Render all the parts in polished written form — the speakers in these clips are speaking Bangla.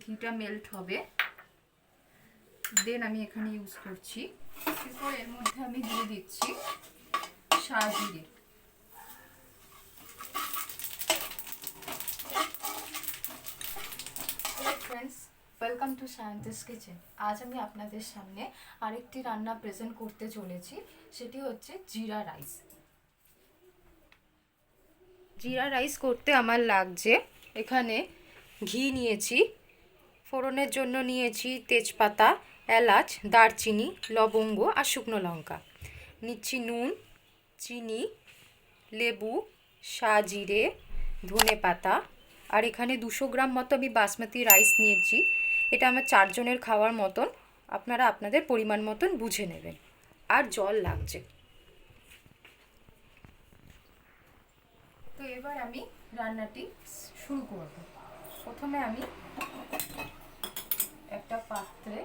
ঘিটা মেল্ট হবে, দেন আমি এখানে ইউজ করছি। এরপর এর মধ্যে আমি দিয়ে দিচ্ছি জিরে। Friends, welcome to scientist kitchen. আজ আমি আপনাদের সামনে আরেকটি রান্না প্রেজেন্ট করতে চলেছি, সেটি হচ্ছে জিরা রাইস। জিরা রাইস করতে আমার লাগছে এখানে ঘি নিয়েছি, ফোড়নের জন্য নিয়েছি তেজপাতা, এলাচ, দারচিনি, লবঙ্গ আর শুকনো লঙ্কা। নিচ্ছি নুন, চিনি, লেবু, জিরে, ধনে পাতা, আর এখানে 200 গ্রাম মতো আমি বাসমতি রাইস নিয়েছি। এটা আমার 4 জনের খাওয়ার মতন, আপনারা আপনাদের পরিমাণ মতন বুঝে নেবেন। আর জল লাগছে। তো এবার আমি রান্নাটি শুরু করব। প্রথমে আমি একটা পাত্রে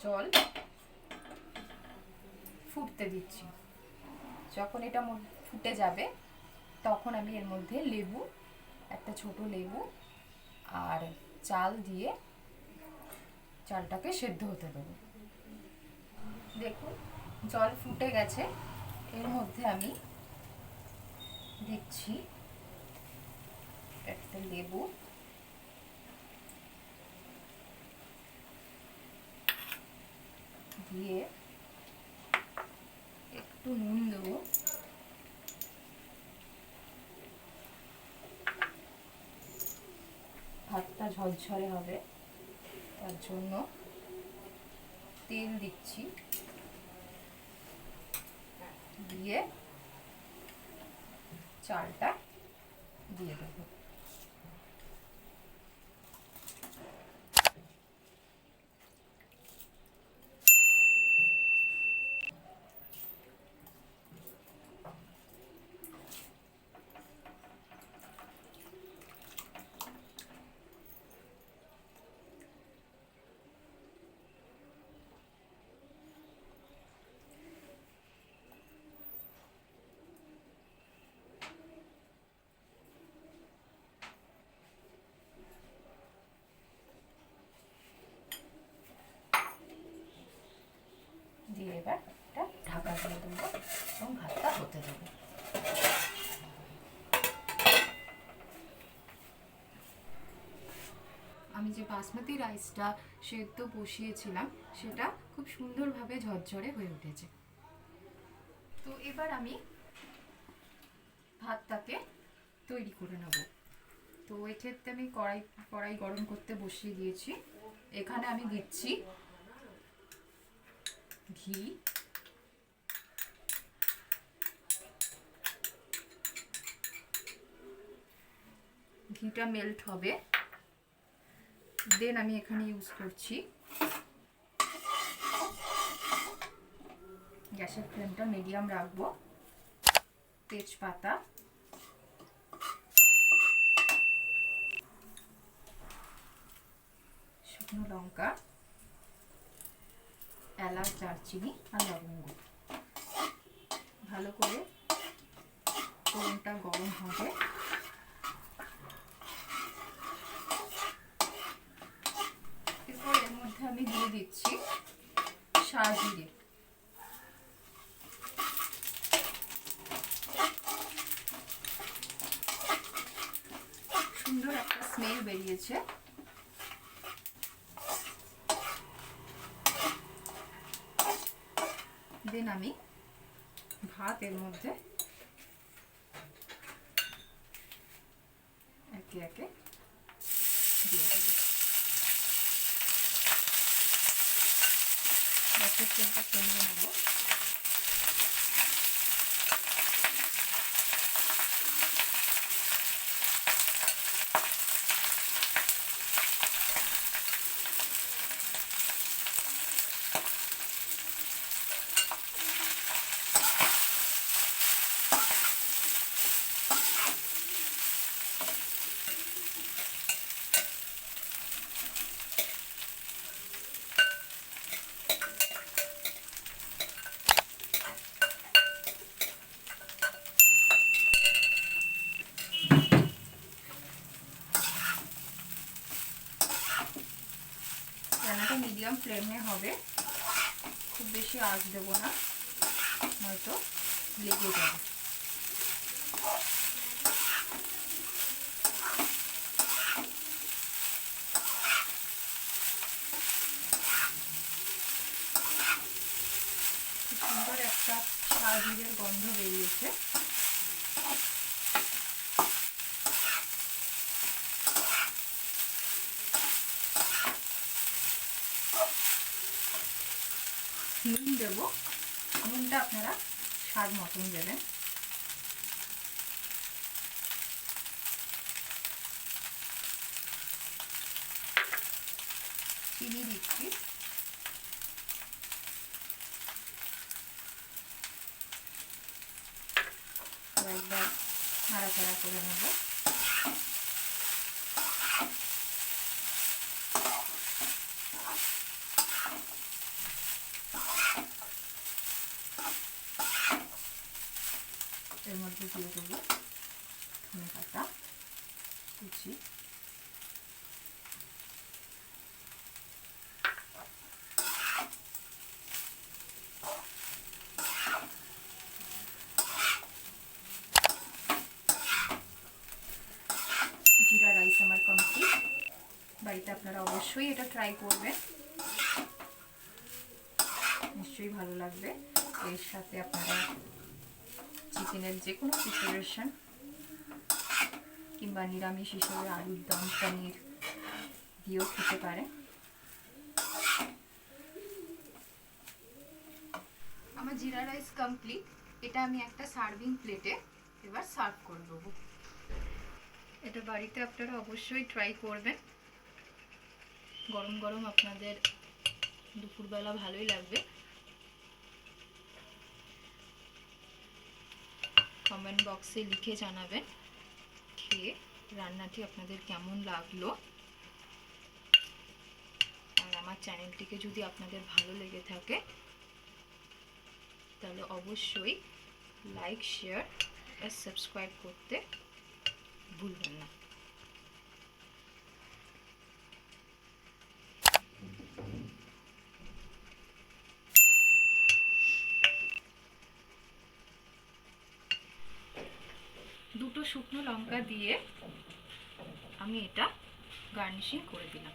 জল ফুটতে দিচ্ছি। যখন এটা ফুটে যাবে তখন আমি এর মধ্যে লেবু, একটা ছোট লেবু আর চাল দিয়ে চালটাকে সেদ্ধ হতে দেবো। দেখুন জল ফুটে গেছে, এর মধ্যে আমি দিচ্ছি একটা লেবু, দিয়ে একটু নুন দেবো, ভাতটা ঝরঝরে হবে তার জন্য তেল দিচ্ছি, দিয়ে চালটা দিয়ে দেবো। দিয়ে এবার একটা ঢাকা দিয়ে দেবো এবং ভাতটা হতে দেবো। আমি যে বাসমতি রাইসটা সেদ্ধ বসিয়েছিলাম সেটা খুব সুন্দরভাবে ঝরঝরে হয়ে উঠেছে। তো এবার আমি ভাতটাকে তৈরি করে নেব। তো এক্ষেত্রে আমি কড়াই গরম করতে বসিয়ে দিয়েছি। এখানে আমি দিচ্ছি ঘি, ঘিটা মেল্ট হবে, দেন আমি এখানে ইউজ করছি, গ্যাসের ফ্লেমটা মিডিয়াম রাখবো, তেজপাতা, শুকনো লঙ্কা, এলাচ, দারচিনি আর লবঙ্গ। ভালো করে ফোড়নটা গরম হবে, এরপর এর মধ্যে আমি দিয়ে দিচ্ছি জিরে। সুন্দর একটা স্মেল বেরিয়েছে। দেন আমি ভাত এর মধ্যে একে একে দিয়ে দেব। গ্যাসের ফ্লেমটা কমিয়ে নেব। মিডিয়াম ফ্লেমে হবে, খুব বেশি আঁচ দেবো না, নয়তো লেগে যাবে। খুব সুন্দর একটা জিরের গন্ধ বেরিয়েছে। নুন দেবো, নুনটা আপনারা স্বাদ মতন দেবেন। চিনি দিচ্ছি, একবার নাড়াচাড়া করে নেব। এর মধ্যে দিয়ে দেবো ধনে পাতা কুচি, জিরা রাইস আমার কমপ্লিট। বাড়িতে আপনারা অবশ্যই এটা ট্রাই করবেন, নিশ্চয়ই ভালো লাগবে। এর সাথে আপনারা চিকেনের যে কোনো প্রিপারেশন কিংবা নিরামিষ হিসেবে আলুর দম, পনির দিয়েও খেতে পারেন। আমার জিরা রাইস কমপ্লিট। এটা আমি একটা সার্ভিং প্লেটে এবার সার্ভ করে দেবো। এটা বাড়িতে আপনারা অবশ্যই ট্রাই করবেন, গরম গরম আপনাদের দুপুরবেলা ভালোই লাগবে। কমেন্ট বক্সে লিখে জানাবেন খেয়ে রান্নাটি আপনাদের কেমন লাগলো। আর আমার চ্যানেলটিকে যদি আপনাদের ভালো লেগে থাকে তাহলে অবশ্যই লাইক, শেয়ার আর সাবস্ক্রাইব করতে ভুলবেন না। দুটো শুকনো লঙ্কা দিয়ে আমি এটা গার্নিশিং করে দিলাম।